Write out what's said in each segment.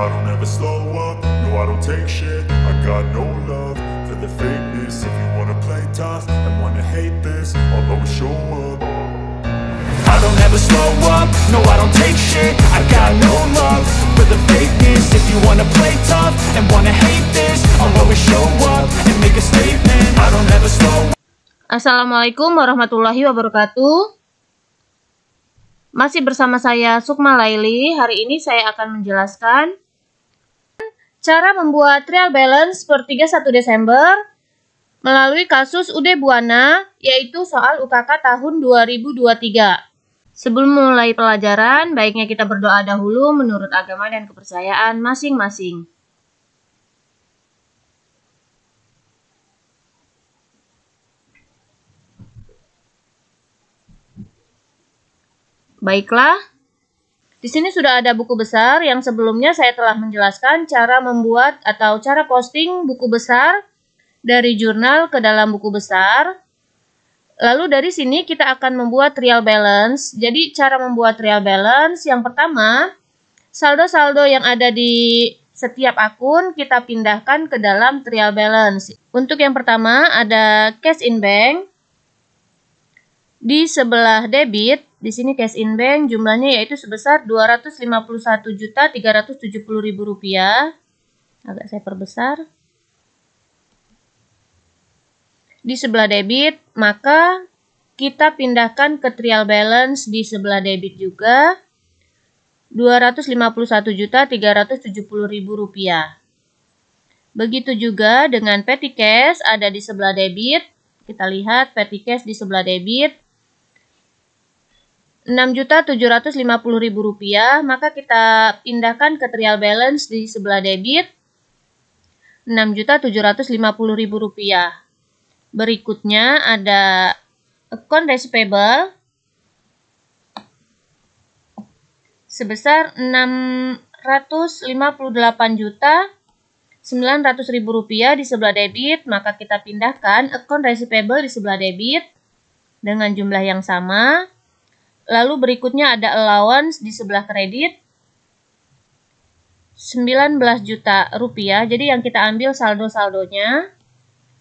I don't ever slow up, no I don't take shit. I got no love for the fakeness. If you wanna play tough and wanna hate this, I'll always show up. I don't ever slow up, no I don't take shit. I got no love for the fakeness. If you wanna play tough and wanna hate this, I'll always show up and make a statement. I don't ever slow up. Assalamualaikum warahmatullahi wabarakatuh. Masih bersama saya Sukma Laili. Hari ini saya akan menjelaskan cara membuat trial balance per 31 Desember melalui kasus UD Buana, yaitu soal UKK tahun 2023. Sebelum mulai pelajaran, baiknya kita berdoa dahulu menurut agama dan kepercayaan masing-masing. Baiklah, di sini sudah ada buku besar yang sebelumnya saya telah menjelaskan cara membuat atau cara posting buku besar dari jurnal ke dalam buku besar. Lalu dari sini kita akan membuat trial balance. Jadi cara membuat trial balance yang pertama, saldo-saldo yang ada di setiap akun kita pindahkan ke dalam trial balance. Untuk yang pertama ada cash in bank. Di sebelah debit, di sini cash in bank jumlahnya yaitu sebesar Rp251.370.000. Agak saya perbesar. Di sebelah debit, maka kita pindahkan ke trial balance di sebelah debit juga Rp251.370.000. Begitu juga dengan petty cash ada di sebelah debit. Kita lihat petty cash di sebelah debit Rp6.750.000, maka kita pindahkan ke trial balance di sebelah debit Rp6.750.000. Berikutnya ada account receivable sebesar Rp658.900.000 di sebelah debit, maka kita pindahkan account receivable di sebelah debit dengan jumlah yang sama. Lalu berikutnya ada allowance di sebelah kredit Rp19 juta. Jadi yang kita ambil saldo-saldonya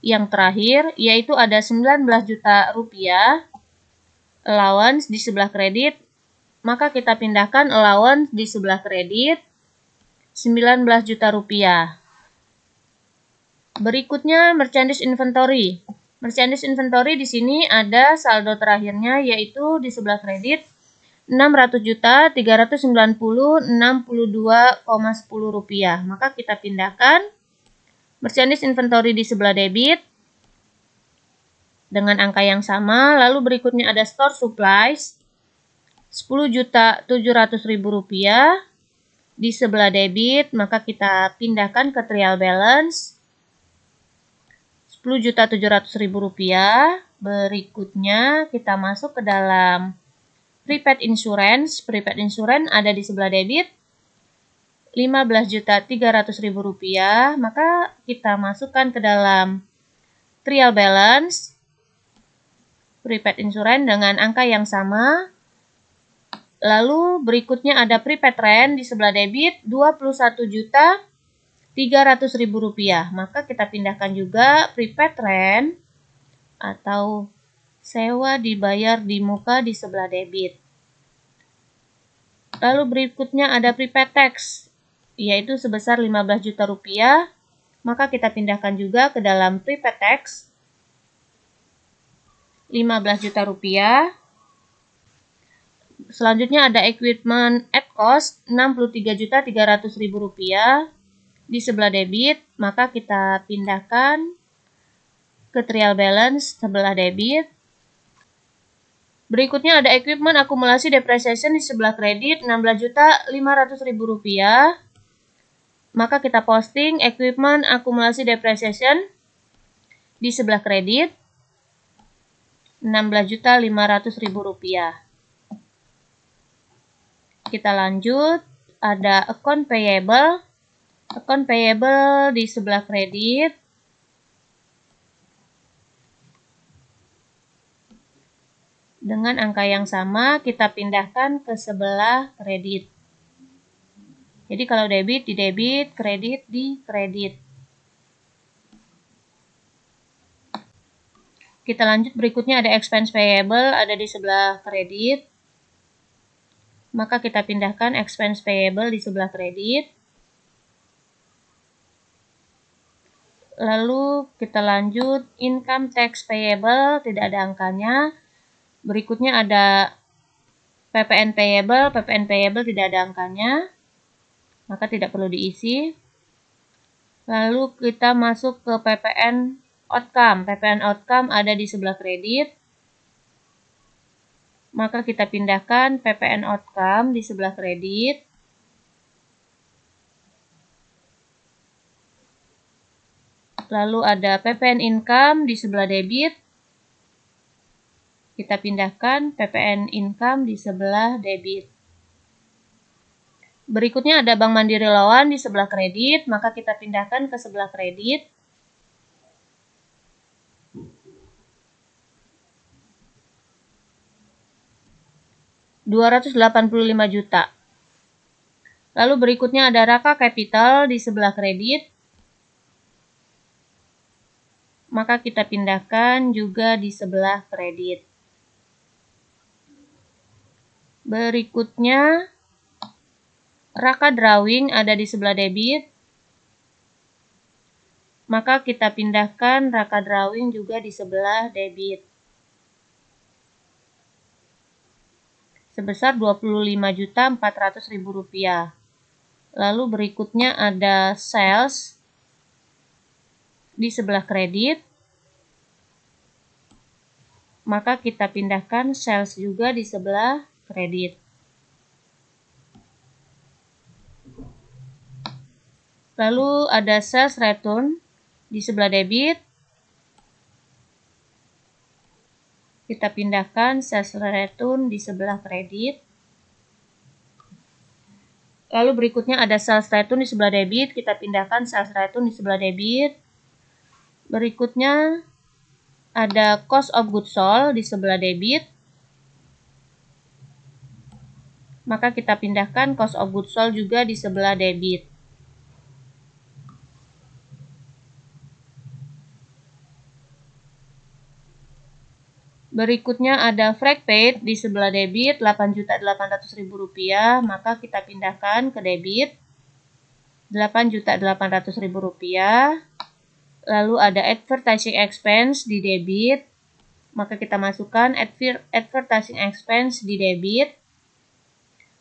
yang terakhir yaitu ada Rp19 juta allowance di sebelah kredit. Maka kita pindahkan allowance di sebelah kredit Rp19 juta. Berikutnya merchandise inventory. Merchandise inventory di sini ada saldo terakhirnya yaitu di sebelah kredit Rp600.390.62,10. Maka kita pindahkan merchandise inventory di sebelah debit dengan angka yang sama. Lalu berikutnya ada store supplies Rp10.700.000 di sebelah debit, maka kita pindahkan ke trial balance Rp10.700.000. Berikutnya kita masuk ke dalam prepaid insurance. Prepaid insurance ada di sebelah debit Rp15.300.000, maka kita masukkan ke dalam trial balance prepaid insurance dengan angka yang sama. Lalu berikutnya ada prepaid rent di sebelah debit Rp21.300.000, maka kita pindahkan juga prepaid rent atau sewa dibayar di muka di sebelah debit. Lalu berikutnya ada prepaid tax, yaitu sebesar Rp15 juta, maka kita pindahkan juga ke dalam prepaid tax Rp15 juta. Selanjutnya ada equipment at cost Rp63.300.000 di sebelah debit, maka kita pindahkan ke trial balance sebelah debit. Berikutnya ada equipment akumulasi depreciation di sebelah kredit Rp16.500.000, maka kita posting equipment akumulasi depreciation di sebelah kredit Rp16.500.000. Kita lanjut, ada account payable. Account payable di sebelah kredit dengan angka yang sama kita pindahkan ke sebelah kredit. Jadi kalau debit di debit, kredit di kredit. Kita lanjut, berikutnya ada expense payable ada di sebelah kredit. Maka kita pindahkan expense payable di sebelah kredit. Lalu kita lanjut income tax payable, tidak ada angkanya. Berikutnya ada PPN payable tidak ada angkanya, maka tidak perlu diisi. Lalu kita masuk ke PPN outcome ada di sebelah kredit. Maka kita pindahkan PPN outcome di sebelah kredit. Lalu ada PPN income di sebelah debit. Kita pindahkan PPN income di sebelah debit. Berikutnya ada Bank Mandiri Loan di sebelah kredit, maka kita pindahkan ke sebelah kredit. Rp285 juta. Lalu berikutnya ada Raka Capital di sebelah kredit. Maka kita pindahkan juga di sebelah kredit. Berikutnya Raka Drawing ada di sebelah debit. Maka kita pindahkan Raka Drawing juga di sebelah debit. Sebesar Rp25.400.000. Lalu berikutnya ada sales di sebelah kredit. Maka kita pindahkan sales juga di sebelah kredit. Lalu ada sales return di sebelah debit. Kita pindahkan sales return di sebelah kredit. Lalu berikutnya ada sales return di sebelah debit. Kita pindahkan sales return di sebelah debit. Berikutnya ada cost of goods sold di sebelah debit. Maka kita pindahkan cost of goods sold juga di sebelah debit. Berikutnya ada freight paid di sebelah debit Rp8.800.000, maka kita pindahkan ke debit Rp8.800.000. Lalu ada advertising expense di debit, maka kita masukkan advertising expense di debit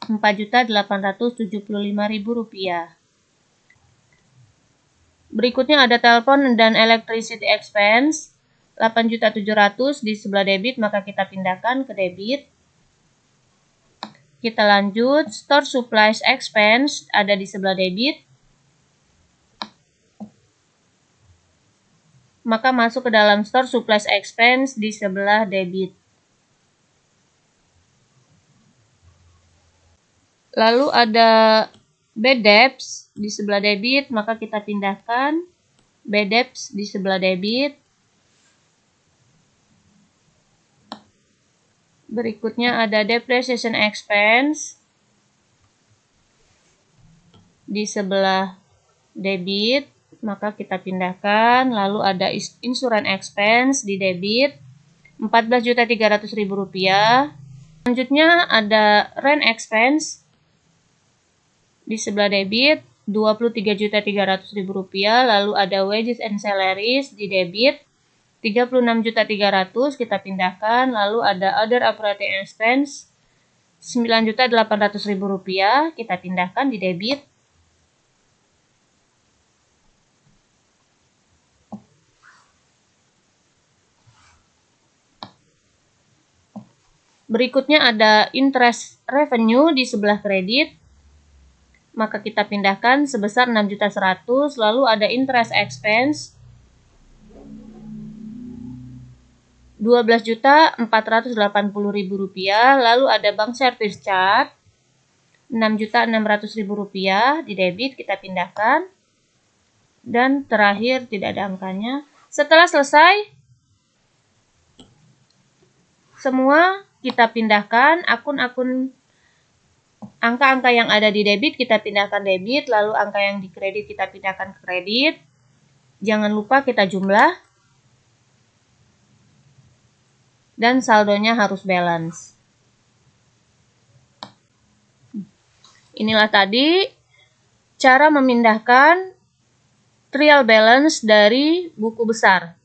Rp4.875.000. Berikutnya ada telepon dan electricity expense Rp8.700.000 di sebelah debit, maka kita pindahkan ke debit. Kita lanjut, store supplies expense ada di sebelah debit. Maka masuk ke dalam store supplies expense di sebelah debit. Lalu ada bad debts di sebelah debit, maka kita pindahkan bad debts di sebelah debit. Berikutnya ada depreciation expense di sebelah debit, maka kita pindahkan. Lalu ada insurance expense di debit Rp14.300.000. Selanjutnya ada rent expense di sebelah debit Rp23.300.000. Lalu ada wages and salaries di debit Rp36.300.000, kita pindahkan. Lalu ada other operating expense Rp9.800.000, kita pindahkan di debit. Berikutnya ada interest revenue di sebelah kredit, maka kita pindahkan sebesar Rp6.100.000. Lalu ada interest expense Rp12.480.000. Lalu ada bank service charge Rp6.600.000 di debit, kita pindahkan. Dan terakhir tidak ada angkanya. Setelah selesai semua, kita pindahkan akun-akun Angka-angka yang ada di debit kita pindahkan debit, lalu angka yang di kredit kita pindahkan ke kredit. Jangan lupa kita jumlah. Dan saldonya harus balance. Inilah tadi cara memindahkan trial balance dari buku besar.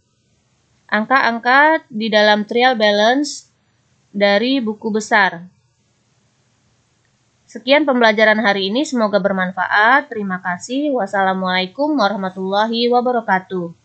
Angka-angka di dalam trial balance dari buku besar. Sekian pembelajaran hari ini, semoga bermanfaat. Terima kasih. Wassalamualaikum warahmatullahi wabarakatuh.